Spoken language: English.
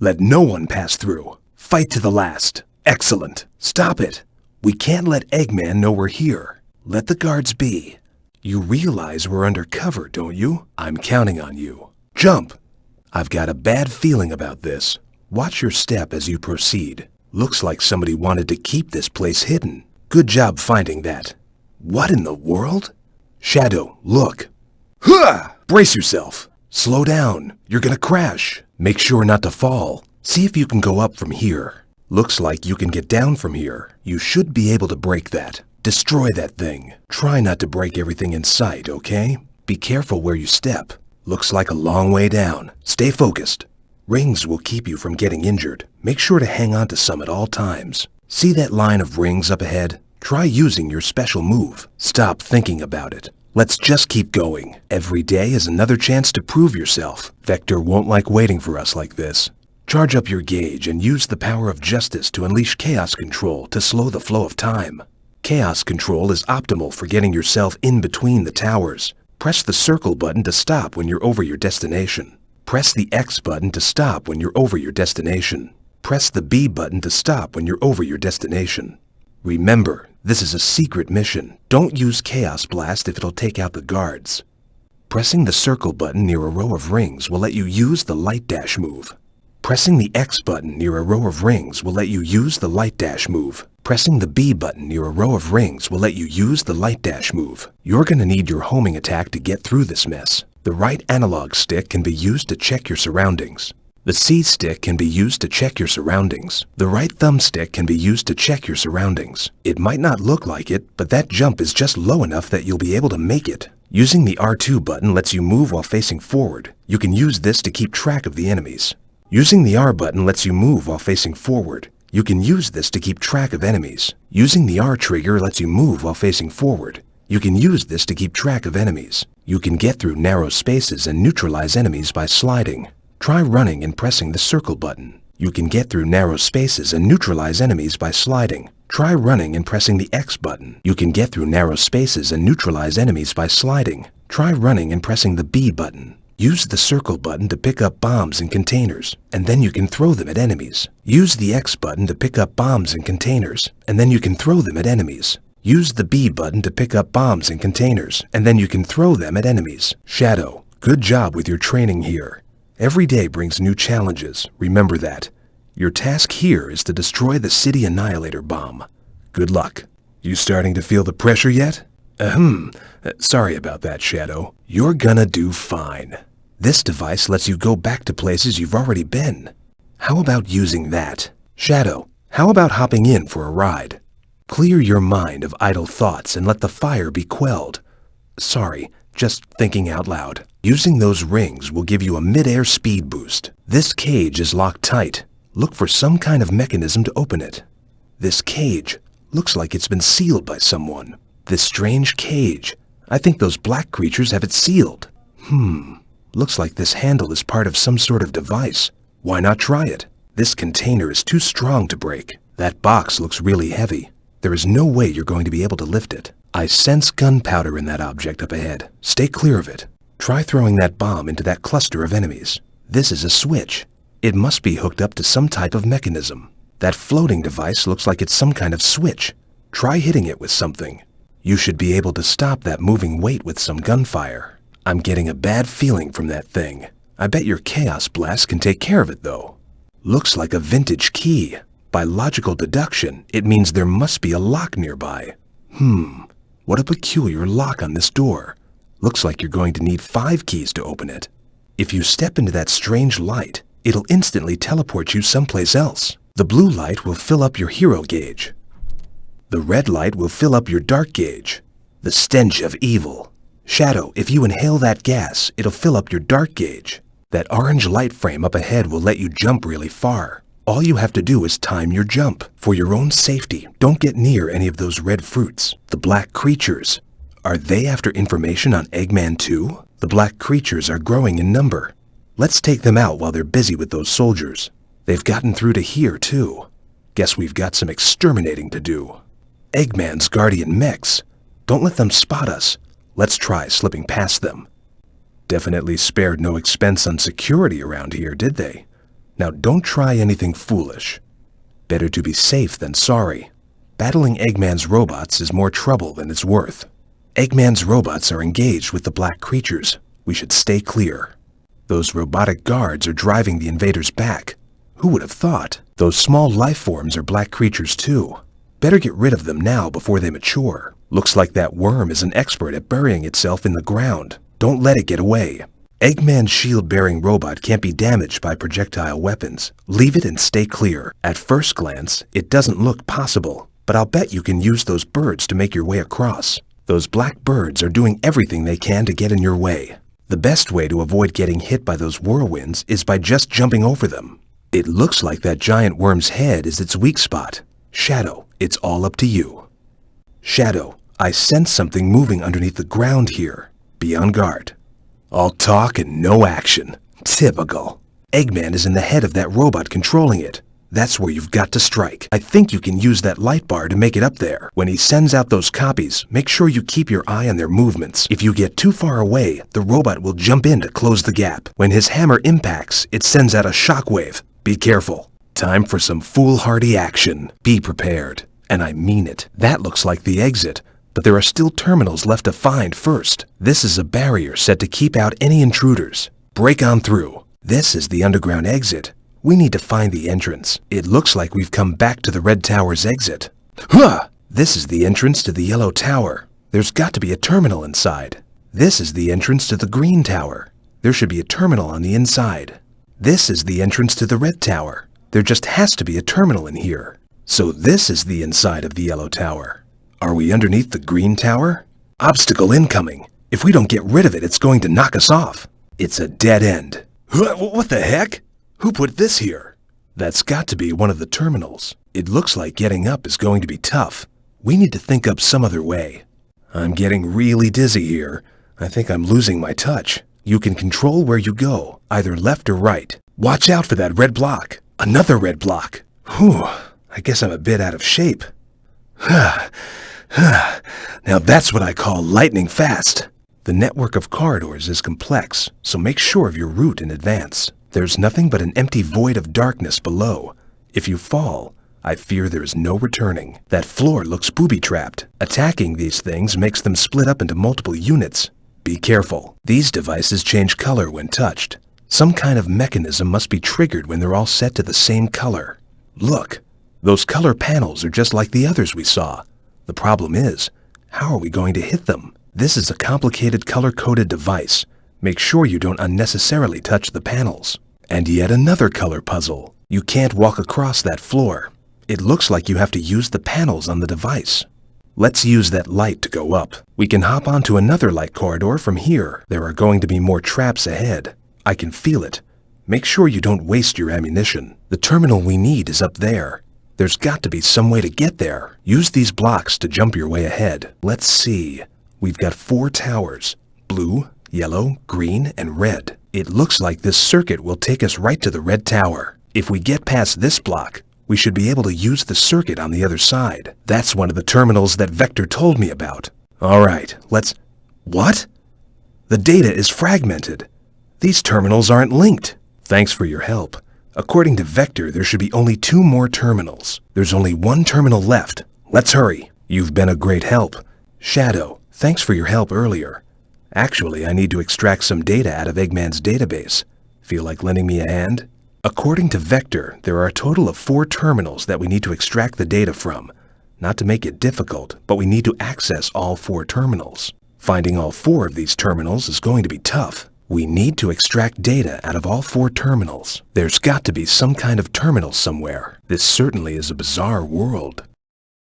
Let no one pass through. Fight to the last. Excellent. Stop it. We can't let Eggman know we're here. Let the guards be. You realize we're undercover, don't you? I'm counting on you. Jump! I've got a bad feeling about this. Watch your step as you proceed. Looks like somebody wanted to keep this place hidden. Good job finding that. What in the world? Shadow, look. Huh! Brace yourself. Slow down. You're gonna crash. Make sure not to fall. See if you can go up from here. Looks like you can get down from here. You should be able to break that. Destroy that thing. Try not to break everything in sight, okay? Be careful where you step. Looks like a long way down. Stay focused. Rings will keep you from getting injured. Make sure to hang on to some at all times. See that line of rings up ahead? Try using your special move. Stop thinking about it. Let's just keep going. Every day is another chance to prove yourself. Vector won't like waiting for us like this. Charge up your gauge and use the power of justice to unleash chaos control to slow the flow of time. Chaos control is optimal for getting yourself in between the towers. Press the circle button to stop when you're over your destination. Press the X button to stop when you're over your destination. Press the B button to stop when you're over your destination. Remember, this is a secret mission. Don't use Chaos Blast if it'll take out the guards. Pressing the circle button near a row of rings will let you use the light dash move. Pressing the X button near a row of rings will let you use the light dash move. Pressing the B button near a row of rings will let you use the light dash move. You're going to need your homing attack to get through this mess. The right analog stick can be used to check your surroundings. The C stick can be used to check your surroundings. The right thumbstick can be used to check your surroundings. It might not look like it, but that jump is just low enough that you'll be able to make it. Using the R2 button lets you move while facing forward. You can use this to keep track of the enemies. Using the R button lets you move while facing forward. You can use this to keep track of enemies. Using the R trigger lets you move while facing forward. You can use this to keep track of enemies. You can get through narrow spaces and neutralize enemies by sliding. Try running and pressing the circle button. You can get through narrow spaces and neutralize enemies by sliding. Try running and pressing the X button. You can get through narrow spaces and neutralize enemies by sliding. Try running and pressing the B button. Use the circle button to pick up bombs and containers, and then you can throw them at enemies. Use the X button to pick up bombs and containers, and then you can throw them at enemies. Use the B button to pick up bombs and containers, and then you can throw them at enemies. Shadow, good job with your training here. Every day brings new challenges, remember that. Your task here is to destroy the City Annihilator bomb. Good luck. You starting to feel the pressure yet? Sorry about that, Shadow. You're gonna do fine. This device lets you go back to places you've already been. How about using that? Shadow, how about hopping in for a ride? Clear your mind of idle thoughts and let the fire be quelled. Sorry, just thinking out loud. Using those rings will give you a mid-air speed boost. This cage is locked tight. Look for some kind of mechanism to open it. This cage looks like it's been sealed by someone. This strange cage. I think those black creatures have it sealed. Looks like this handle is part of some sort of device. Why not try it? This container is too strong to break. That box looks really heavy. There is no way you're going to be able to lift it. I sense gunpowder in that object up ahead. Stay clear of it. Try throwing that bomb into that cluster of enemies. This is a switch. It must be hooked up to some type of mechanism. That floating device looks like it's some kind of switch. Try hitting it with something. You should be able to stop that moving weight with some gunfire. I'm getting a bad feeling from that thing. I bet your Chaos Blast can take care of it, though. Looks like a vintage key. By logical deduction, it means there must be a lock nearby. What a peculiar lock on this door. Looks like you're going to need 5 keys to open it. If you step into that strange light, it'll instantly teleport you someplace else. The blue light will fill up your hero gauge. The red light will fill up your dark gauge. The stench of evil. Shadow, if you inhale that gas, it'll fill up your dark gauge. That orange light frame up ahead will let you jump really far. All you have to do is time your jump. For your own safety, don't get near any of those red fruits. The black creatures. Are they after information on Eggman too? The black creatures are growing in number. Let's take them out while they're busy with those soldiers. They've gotten through to here too. Guess we've got some exterminating to do. Eggman's guardian mechs. Don't let them spot us. Let's try slipping past them. Definitely spared no expense on security around here, did they? Now don't try anything foolish. Better to be safe than sorry. Battling Eggman's robots is more trouble than it's worth. Eggman's robots are engaged with the black creatures. We should stay clear. Those robotic guards are driving the invaders back. Who would have thought? Those small life forms are black creatures too. Better get rid of them now before they mature. Looks like that worm is an expert at burying itself in the ground. Don't let it get away. Eggman's shield-bearing robot can't be damaged by projectile weapons. Leave it and stay clear. At first glance, it doesn't look possible, but I'll bet you can use those birds to make your way across. Those black birds are doing everything they can to get in your way. The best way to avoid getting hit by those whirlwinds is by just jumping over them. It looks like that giant worm's head is its weak spot. Shadow, it's all up to you. Shadow, I sense something moving underneath the ground here. Be on guard. All talk and no action. Typical. Eggman is in the head of that robot controlling it. That's where you've got to strike. I think you can use that light bar to make it up there. When he sends out those copies, make sure you keep your eye on their movements. If you get too far away, the robot will jump in to close the gap. When his hammer impacts, it sends out a shockwave. Be careful. Time for some foolhardy action. Be prepared. And I mean it. That looks like the exit, but there are still terminals left to find first. This is a barrier set to keep out any intruders. Break on through. This is the underground exit. We need to find the entrance. It looks like we've come back to the Red Tower's exit. Huh! This is the entrance to the Yellow Tower. There's got to be a terminal inside. This is the entrance to the Green Tower. There should be a terminal on the inside. This is the entrance to the Red Tower. There just has to be a terminal in here. So this is the inside of the Yellow Tower. Are we underneath the Green Tower? Obstacle incoming. If we don't get rid of it, it's going to knock us off. It's a dead end. What the heck? Who put this here? That's got to be one of the terminals. It looks like getting up is going to be tough. We need to think up some other way. I'm getting really dizzy here. I think I'm losing my touch. You can control where you go, either left or right. Watch out for that red block. Another red block. Whew, I guess I'm a bit out of shape. Now that's what I call lightning fast. The network of corridors is complex, so make sure of your route in advance. There's nothing but an empty void of darkness below. If you fall, I fear there is no returning. That floor looks booby-trapped. Attacking these things makes them split up into multiple units. Be careful. These devices change color when touched. Some kind of mechanism must be triggered when they're all set to the same color. Look, those color panels are just like the others we saw. The problem is, how are we going to hit them? This is a complicated color-coded device. Make sure you don't unnecessarily touch the panels. And yet another color puzzle. You can't walk across that floor. It looks like you have to use the panels on the device. Let's use that light to go up. We can hop onto another light corridor from here. There are going to be more traps ahead. I can feel it. Make sure you don't waste your ammunition. The terminal we need is up there. There's got to be some way to get there. Use these blocks to jump your way ahead. Let's see. We've got 4 towers. Blue, yellow, green, and red. It looks like this circuit will take us right to the Red Tower. If we get past this block, we should be able to use the circuit on the other side. That's one of the terminals that Vector told me about. All right, let's... What? The data is fragmented. These terminals aren't linked. Thanks for your help. According to Vector, there should be only 2 more terminals. There's only 1 terminal left. Let's hurry. You've been a great help. Shadow, thanks for your help earlier. Actually, I need to extract some data out of Eggman's database. Feel like lending me a hand? According to Vector, there are a total of 4 terminals that we need to extract the data from. Not to make it difficult, but we need to access all 4 terminals. Finding all 4 of these terminals is going to be tough. We need to extract data out of all 4 terminals. There's got to be some kind of terminal somewhere. This certainly is a bizarre world.